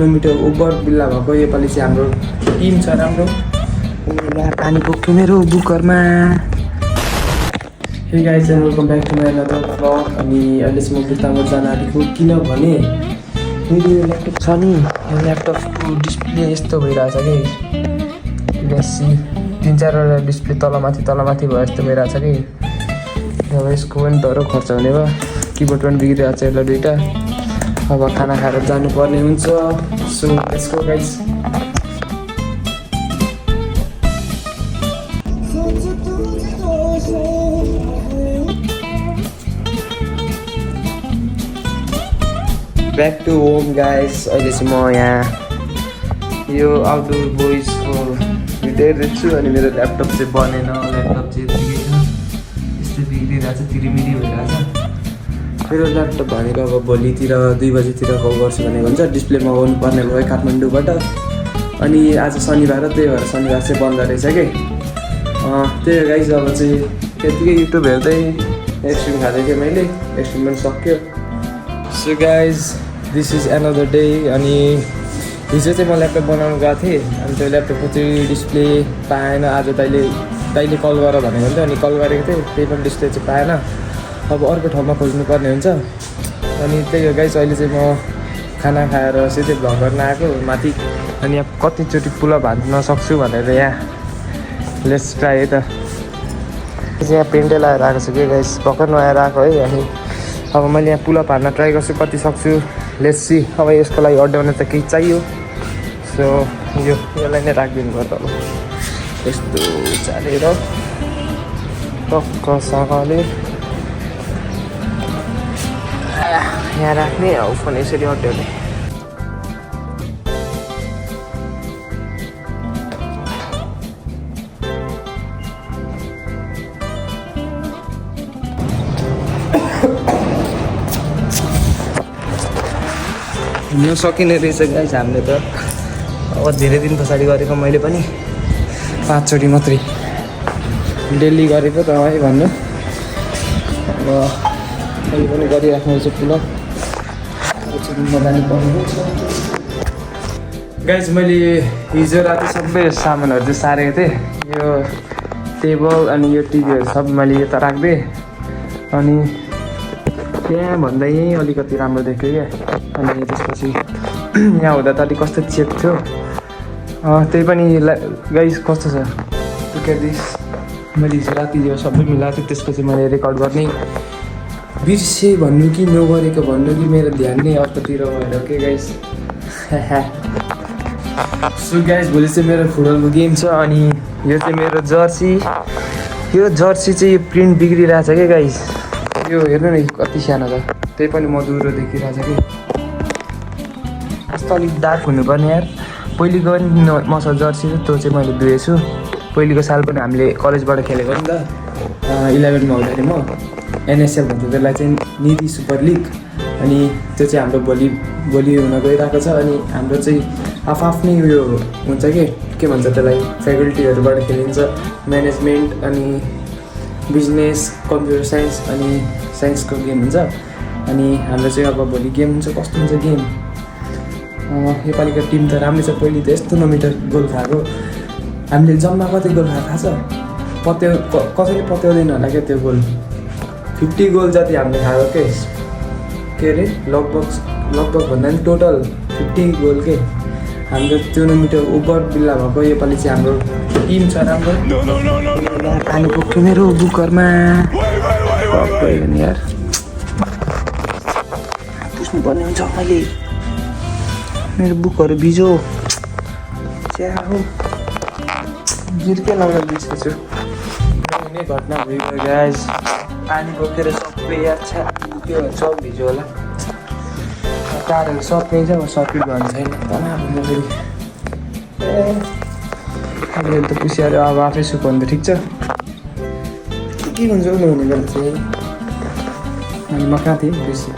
Kilometre over बिल्ला भएको योपालि चाहिँ हाम्रो टिम छ राम्रो। पानी बोक्यो मेरो बुकरमा। Hey guys and welcome back to my another blog. अनि अहिले चाहिँ म बिर्तामोड जान आँटेको किनभने मेरो यो ल्यापटप छ नि, यो ल्यापटपको डिस्प्ले यस्तो भइरहेछ कि बेसी 3-4वटा डिस्प्ले तलमाथि भयो यस्तो भइरहेछ कि। अब यसको पनि डह्रो खर्च हुने भयो, किबोर्ड पनि बिग्रिरहेको छ एउटा दुइटा। अब खाना खाएर जानुपर्ने हुन्छ। So let's go guys. Back to home guys. अहिले चाहिँ म यहाँ यो आउटडोर बोइजको भिडियो हेर्दैछु अनि मेरो ल्यापटप चाहिँ बनेन। ल्यापटप चाहिँ यस्तो बिग्रिरहेको छ, तिरिमिरी भइरहेछ मेरो ल्यापटप। भनेर अब भोलितिर 2 बजीतिर कल गर्छु भनेको हुन्छ। डिस्प्ले मगाउनु पर्ने भयो काठमाडौँबाट। अनि आज शनिबार, त्यही भएर शनिबार चाहिँ बन्द रहेछ कि। त्यही हो गाइस। अब चाहिँ त्यतिकै युट्युब हेर्दै आइसक्रिम खाँदै थिएँ मैले, आइसक्रिम पनि सक्यो। So guys this is another day. अनि हिजो चाहिँ म ल्यापटप बनाउनु गएको थिएँ अनि त्यो ल्यापटपको चाहिँ डिस्प्ले पाएन। आज तैँले कल गर भनेको थियो अनि कल गरेको थिएँ, त्यही पनि डिस्प्ले चाहिँ पाएन। अब अर्को ठाउँमा खोज्नुपर्ने हुन्छ। अनि त्यही हो गाइस। अहिले चाहिँ म खाना खाएर सिधै भ्लग गर्न आएको माथि। अनि यहाँ कतिचोटि पुलअप हान्न सक्छु भनेर यहाँ लेट्स ट्राई है त। यहाँ पेन्टै लगाएर आएको छु कि गाइस, भर्खर नआएर आएको है। अनि अब मैले यहाँ पुलअप हान्न ट्राई गर्छु, कति सक्छु लेट्स सी। अब यसको लागि अड्याउन त केही चाहियो। सो यसलाई नै राखिदिनु पर्छ। अब यस्तो चालेर टक्कसँगले यहाँ राख्ने, अब फोन यसरी अड्याउने। हिँड्नु सकिने रहेछ गाइस हामीले त। अब धेरै दिन पछाडि गरेको मैले पनि 5 चोटि मात्रै। डेली गरेको त है भन्नु। अब अहिले पनि गरिराख्नु रहेछ पुलअप। गाइस मैले हिजो राति सबै सामानहरू चाहिँ सारेको थिएँ। यो टेबल अनि यो टिभीहरू सब मैले यता राख्दिएँ। अनि त्यहाँभन्दा यहीँ अलिकति राम्रो देख्यो क्या। अनि त्यसपछि यहाँ हुँदा त अलिक कस्तो चेक थियो। त्यही पनि गाइस कस्तो छ दिस। मैले हिजो राति यो सबै मिलाएको थिएँ, त्यसपछि मैले रेकर्ड गर्ने बिर्सेँ भन्नु कि नगरेको भन्नु कि मेरो ध्यान नै अर्कोतिर भएर के गाइस। सो गाइस भोलि चाहिँ मेरो फुटबलको गेम छ। अनि यो चाहिँ मेरो जर्सी। यो जर्सी चाहिँ यो प्रिन्ट बिग्रिरहेछ क्या गाइस। यो हेर्नु न कति सानो छ, त्यही पनि मधुरो देखिरहेछ कि। कस्तो अलिक डार्क हुनुपर्ने यार। पहिलेको पनि मसँग जर्सी त्यो चाहिँ मैले धुएछु। पहिलेको साल पनि हामीले कलेजबाट खेलेको नि त 11मा हुँदाखेरि म एनएसएल भन्थ्यो त्यसलाई चाहिँ, निधि सुपर लिग। अनि त्यो चाहिँ हाम्रो भोलि हुन गइरहेको छ। अनि हाम्रो चाहिँ आफ्नै उयो हुन्छ के भन्छ त्यसलाई, फ्याकल्टीहरूबाट खेलिन्छ। म्यानेजमेन्ट अनि बिजनेस, कम्प्युटर साइन्स अनि साइन्सको गेम हुन्छ। अनि हाम्रो चाहिँ अब भोलि गेम हुन्छ। कस्तो हुन्छ गेम? योपालिको टिम त राम्रै छ। पहिले त यस्तो नमिटर गोल खाएको। हामीले जम्मा कति गोल खाएको थाहा छ? कसैले पत्याउँदैन होला क्या त्यो गोल। 50 गोल जति हामीले खाएको के अरे लगभग भन्दा पनि टोटल 50 गोल के। हाम्रो त्यो नमिटर ओभर बिल्ला भएको योपालि चाहिँ हाम्रो टिम छ राम्रो। पानी बोक्यो मेरो बुकरमा यार, पुस्नुपर्ने हुन्छ मैले। मेरो बुकहरू भिजो च्या हो, गिर्के लगाउन बिर्सेछु। नै घटना भइगयो गाइस। पानी बोकेर सबै यार त्यो सब भिजो होला। तारहरू सकिन्छ, सकियो भने छैन तनाव फेरि। अहिले त पुसिहाल्यो, अब आफै सुकाउनु त ठिक छ। के भन्छ नहुने बेला चाहिँ। अनि म कहाँ थिएँ बिर्सेँ।